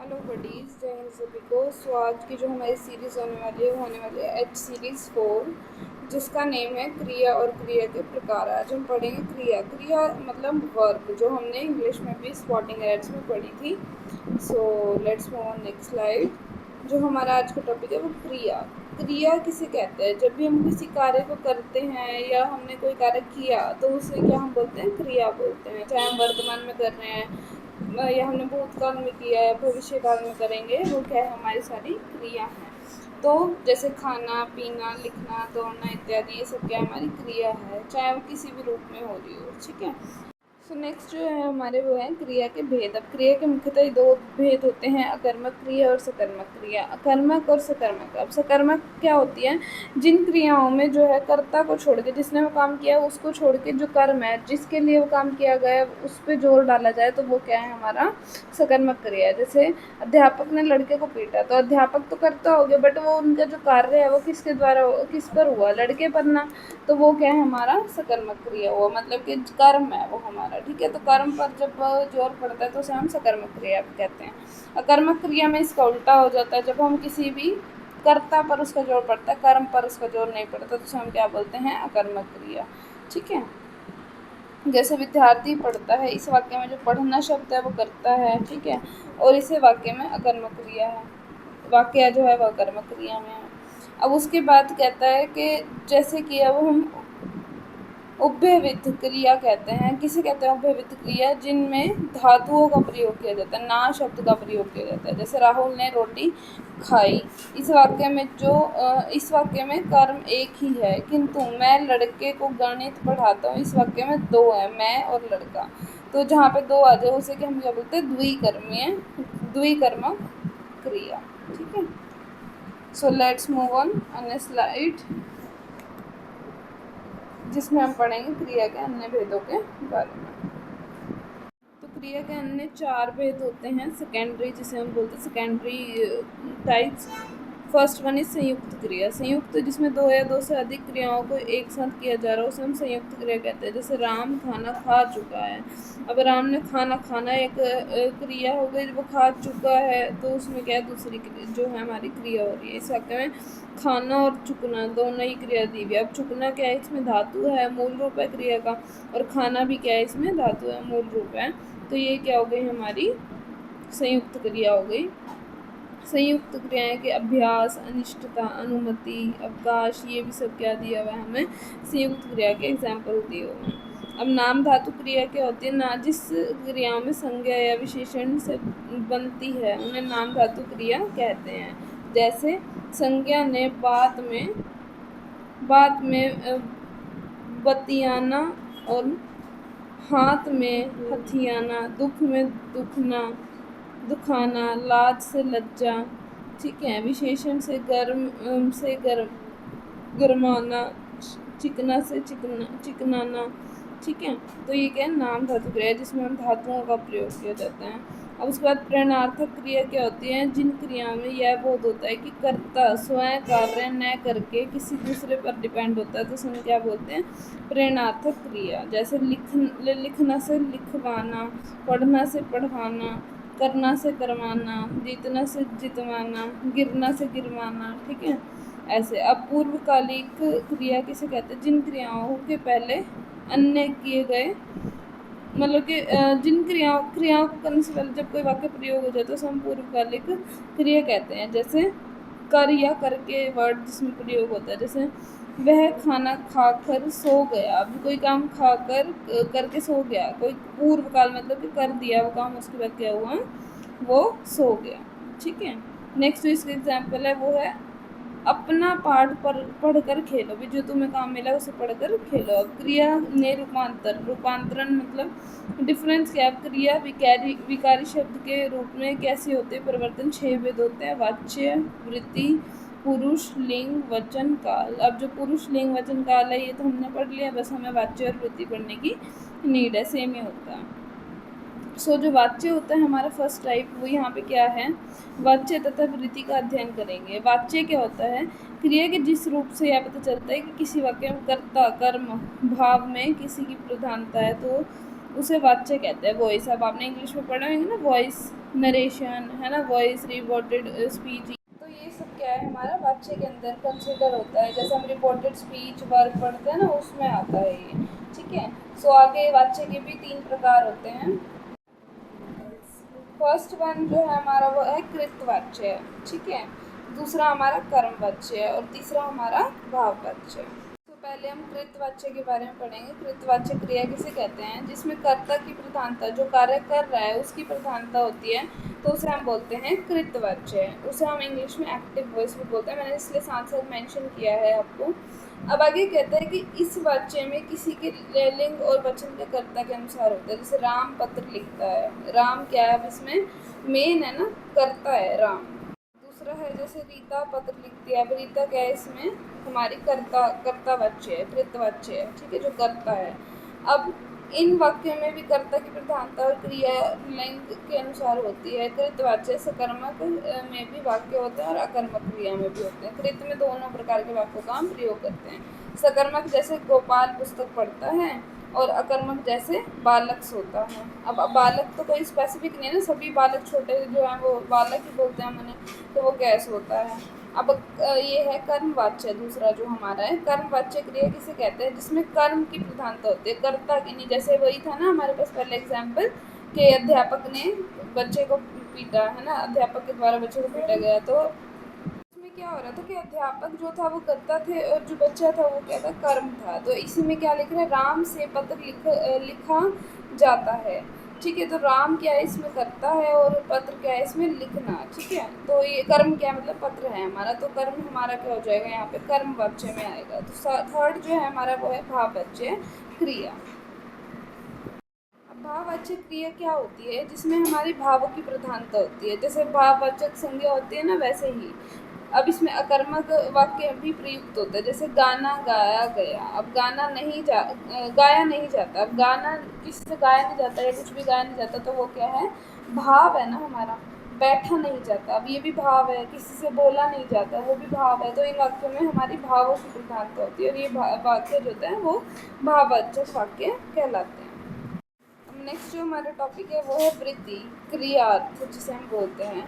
Hello buddies, जय हिंद सभी को। सो आज की जो हमारी सीरीज़ होने वाली है एच सीरीज़ 4, जिसका नेम है क्रिया और क्रिया के प्रकार। आज हम पढ़ेंगे क्रिया। क्रिया मतलब वर्ब, जो हमने इंग्लिश में भी स्पॉटिंग एड्स में पढ़ी थी। सो let's move on next slide. जो हमारा आज का टॉपिक है वो क्रिया। क्रिया किसे कहते हैं? जब भी हम किसी कार्य को करते हैं या हमने कोई कार्य किया तो उसे क्या हम बोलते हैं? क्रिया बोलते हैं। चाहे हम वर्तमान में कर रहे हैं या हमने भूतकाल में किया है, भविष्य काल में करेंगे, वो क्या है? हमारी सारी क्रिया हैं। तो जैसे खाना पीना, लिखना, दौड़ना इत्यादि, ये सब क्या हमारी क्रिया है, चाहे वो किसी भी रूप में हो रही हो। ठीक है। सो नेक्स्ट जो है हमारे वो है क्रिया के भेद। अब क्रिया के मुख्यतः दो भेद होते हैं, अकर्मक क्रिया और सकर्मक क्रिया। अकर्मक और सकर्मक। अब सकर्मक क्या होती है? जिन क्रियाओं में जो है कर्ता को छोड़ के, जिसने वो काम किया उसको छोड़ के जो कर्म है, जिसके लिए वो काम किया गया है, उस पर जोर डाला जाए तो वो क्या है? हमारा सकर्मक क्रिया है। जैसे अध्यापक ने लड़के को पीटा, तो अध्यापक तो करता हो गया, बट वो उनका जो कार्य है वो किसके द्वारा, किस पर हुआ? लड़के पर ना। तो वो क्या है? हमारा सकर्मक क्रिया हुआ, मतलब कि कर्म है वो हमारा। ठीक है। तो कर्म पर जब जोर पड़ता है तो उसे हम सकर्मक क्रिया कहते हैं। अकर्मक क्रिया में इसका उल्टा हो जाता है। जब हम किसी भी कर्ता पर उसका जोर पड़ता है, कर्म पर उसका जोर नहीं पड़ता, तो उसे हम क्या बोलते हैं? अकर्मक क्रिया। ठीक है। जैसे विद्यार्थी पढ़ता है, इस वाक्य में जो पढ़ना शब्द है वो करता है। ठीक है। और इसे वाक्य में अकर्मक क्रिया है, वाक्य जो है वह कर्मक क्रिया में है। अब उसके बाद कहता है कि जैसे कि अब हम उभयविध क्रिया कहते हैं। किसे कहते हैं उभयविध क्रिया? जिनमें धातुओं का प्रयोग किया जाता है, ना शब्द का प्रयोग किया जाता है। जैसे राहुल ने रोटी खाई। इस वाक्य में कर्म एक ही है, किंतु मैं लड़के को गणित पढ़ाता हूँ, इस वाक्य में दो है, मैं और लड़का। तो जहाँ पे दो आ जाए उसे हम क्या बोलते हैं? द्विकर्मीय, द्विकर्मक क्रिया। ठीक है। सो let's move on next slide, जिसमें हम पढ़ेंगे क्रिया के अन्य भेदों के बारे में। तो क्रिया के अन्य चार भेद होते हैं सेकेंडरी, जिसे हम बोलते हैं secondary types. First one is संयुक्त क्रिया। संयुक्त, जिसमें दो या दो से अधिक क्रियाओं को एक साथ किया जा रहा है, उसे हम संयुक्त क्रिया कहते हैं। जैसे राम खाना खा चुका है। अब राम ने खाना खाना एक क्रिया हो गई, वो खा चुका है, तो उसमें क्या है? दूसरी जो है हमारी क्रिया हो रही है। इस वाक्य में खाना और चुकना दोनों ही क्रिया दी हुई है। अब चुकना क्या है? इसमें धातु है, मूल रूप है क्रिया का, और खाना भी क्या है? इसमें धातु है, मूल रूप है। तो ये क्या हो गई? हमारी संयुक्त क्रिया हो गई। संयुक्त क्रियाएं के अभ्यास, अनिष्टता, अनुमति, अवकाश, ये भी सब क्या दिया हुआ है हमें? संयुक्त क्रिया के एग्जाम्पल दिए हुए हैं। अब नाम धातु क्रिया क्या होती है? ना जिस क्रियाओं में संज्ञा या विशेषण से बनती है उन्हें नाम धातु क्रिया कहते हैं। जैसे संज्ञा ने बात में बतियाना, और हाथ में हथियाना, दुख में दुखना, दुखाना, लाज से लज्जा। ठीक है। विशेषण से गरमाना, चिकना से चिकनाना। ठीक है। तो ये क्या है? नाम धातु क्रिया है, जिसमें हम धातुओं का प्रयोग किया जाता है। अब उसके बाद प्रेरणार्थक क्रिया क्या होती है? जिन क्रियाओं में यह बोध होता है कि कर्ता स्वयं कार्य न करके किसी दूसरे पर डिपेंड होता है, तो उसमें क्या बोलते हैं? प्रेरणार्थक क्रिया। जैसे लिखना से लिखवाना, पढ़ना से पढ़वाना, करना से करवाना, जीतना से जितवाना, गिरना से गिरवाना। ठीक है। ऐसे। अब पूर्वकालिक क्रिया किसे कहते हैं? जिन क्रियाओं के पहले अन्य किए गए, मतलब कि जिन क्रियाओं को करने से पहले जब कोई वाक्य प्रयोग हो जाता है उसे हम पूर्वकालिक क्रिया कहते हैं। जैसे कर या करके वर्ड जिसमें प्रयोग होता है। जैसे वह खाना खाकर सो गया। अब कोई काम खाकर करके सो गया, कोई पूर्व काल मतलब कि कर दिया वो काम, उसके बाद क्या हुआ? वो सो गया। ठीक है। नेक्स्ट इसका एग्जाम्पल है, वो है अपना पाठ पढ़कर खेलो। भी जो तुम्हें काम मिला उसे पढ़कर खेलो। अब क्रिया ने रूपांतरण मतलब डिफरेंस क्या है? क्रिया विकारी शब्द के रूप में कैसे होते हैं? परिवर्तन 6 भेद होते हैं। वाच्य, वृत्ति, पुरुष, लिंग, वचन, काल। अब जो पुरुष, लिंग, वचन, काल है ये तो हमने पढ़ लिया, बस हमें वाच्य और वृत्ति पढ़ने की नीड है, सेम ही होता है। सो जो वाच्य होता है हमारा फर्स्ट टाइप, वो यहाँ पे क्या है? वाच्य तथा वृत्ति का अध्ययन करेंगे। वाच्य क्या होता है? क्रिया के जिस रूप से यह पता चलता है कि किसी वाक्य में कर्ता, कर्म, भाव में किसी की प्रधानता है, तो उसे वाच्य कहते हैं। वॉइस, अब आपने इंग्लिश में पढ़ा होंगे ना, वॉइस नरेशन, है ना, वॉइस, रिपोर्टेड स्पीच। तो ये सब क्या है हमारा वाक्य के अंदर कंसिडर होता है। जैसे हम रिपोर्टेड स्पीच वर्क पढ़ते हैं ना, उसमें आता है ये, ठीक है। सो आगे वाक्य के भी 3 प्रकार होते हैं। फर्स्ट वन जो है हमारा वो है कृतवाच्य, ठीक है। दूसरा हमारा कर्मवाच्य है और तीसरा हमारा भाववाच्य है। तो पहले हम कृतवाच्य के बारे में पढ़ेंगे। कृतवाच्य क्रिया किसे कहते हैं? जिसमें कर्ता की प्रधानता, जो कार्य कर रहा है उसकी प्रधानता होती है, तो उसे हम बोलते हैं कृतवाच्य। उसे हम इंग्लिश में एक्टिव वॉइस भी बोलते हैं। मैंने इसलिए साथ साथ मेंशन किया है आपको। अब आगे कहते हैं कि इस वाक्य में किसी के लिंग और वचन के कर्ता के अनुसार होता है। जैसे राम पत्र लिखता है, राम क्या है, अब इसमें मेन है ना, कर्ता है राम। दूसरा है जैसे रीता पत्र लिखती है, अब रीता क्या है, इसमें हमारी कर्तावाच्य है, कृतवाच्य है, ठीक है, जो कर्ता है। अब इन वाक्यों में भी कर्ता की प्रधानता और क्रिया लिंग के अनुसार होती है। कृतवाच्य सकर्मक में भी वाक्य होते हैं और अकर्मक क्रिया में भी होते हैं। कृत में दोनों प्रकार के वाक्यों का हम प्रयोग करते हैं। सकर्मक जैसे गोपाल पुस्तक पढ़ता है, और अकर्मक जैसे बालक सोता है। अब बालक तो कोई स्पेसिफिक नहीं है ना, सभी बालक छोटे जो हैं वो बालक ही बोलते हैं मैंने, तो वो कैसे होता है। अब ये है कर्मवाच्य, दूसरा जो हमारा है कर्मवाच्य क्रिया किसे कहते हैं? जिसमें कर्म की प्रधानता होती है, कर्ता की नहीं। जैसे वही था ना हमारे पास पहले एग्जाम्पल कि अध्यापक ने बच्चे को पीटा, है ना, अध्यापक के द्वारा बच्चे को पीटा गया। तो इसमें क्या हो रहा था कि अध्यापक जो था वो कर्ता थे और जो बच्चा था वो क्या था, कर्म था। तो इसी में क्या लिख रहा है, राम से पत्र लिखा जाता है, ठीक है। तो राम क्या है, इसमें कर्ता है, और पत्र क्या है, इसमें लिखना, ठीक है। तो ये कर्म क्या है, मतलब पत्र है हमारा, तो कर्म हमारा क्या हो जाएगा यहाँ पे, कर्म वाच्य में आएगा। तो थर्ड जो है हमारा वो है भाववाच्य क्रिया। भाववाचक क्रिया क्या होती है? जिसमें हमारी भावों की प्रधानता होती है। जैसे भाववाचक संज्ञा होती है ना, वैसे ही अब इसमें अकर्मक वाक्य भी प्रयुक्त होता है। जैसे गाना गाया गया, अब गाना नहीं गाया नहीं जाता। अब गाना किसी से गाया नहीं जाता या कुछ भी गाया नहीं जाता, तो वो क्या है, भाव है ना हमारा। बैठा नहीं जाता, अब ये भी भाव है। किसी से बोला नहीं जाता, वो भी भाव है। तो इन वाक्यों में हमारी भावों की प्रधानता होती है, और ये वाक्य जो होते हैं वो भाववाचक वाक्य कहलाते हैं। नेक्स्ट जो हमारा टॉपिक है वो है वृत्ति क्रियार्थ, जिसे हम बोलते हैं।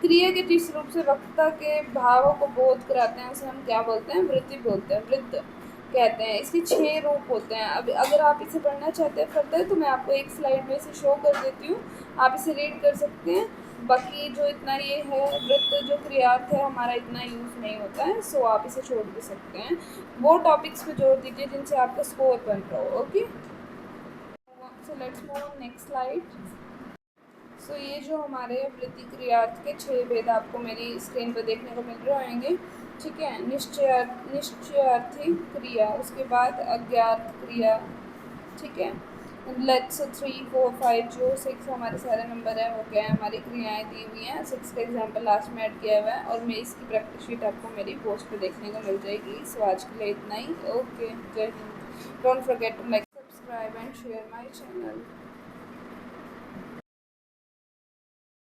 क्रिया के जिस रूप से वक्ता के भावों को बोध कराते हैं उसे हम क्या बोलते हैं, वृत्ति बोलते हैं, वृत्त कहते हैं। इसके 6 रूप होते हैं। अब अगर आप इसे पढ़ना चाहते हैं फर्दर तो मैं आपको एक स्लाइड में इसे शो कर देती हूँ, आप इसे रीड कर सकते हैं। बाकी जो इतना ये है वृत्त जो क्रियार्थ है हमारा इतना यूज़ नहीं होता है, सो आप इसे छोड़ भी सकते हैं। वो टॉपिक्स पे जोड़ दीजिए जिनसे आपका स्कोर बन रहा हो। Okay, so let's move on next slide. So ये जो हमारे वृत्ति क्रियार्थ के 6 भेद आपको मेरी स्क्रीन पर देखने को मिल रहे होंगे, ठीक है। निश्चयार्थी क्रिया, उसके बाद अज्ञात क्रिया, ठीक है। लेट्स 3 4 5 जो 6 हमारे सारे नंबर हैं वो क्या है, हमारी क्रियाएं दी हुई हैं। 6 का एग्जाम्पल लास्ट में ऐड किया हुआ है, और मैं इसकी प्रैक्टिस शीट आपको मेरी पोस्ट पे देखने को मिल जाएगी। सो आज के लिए इतना ही। ओके, जय हिंद। Don't forget to like, subscribe and share my channel.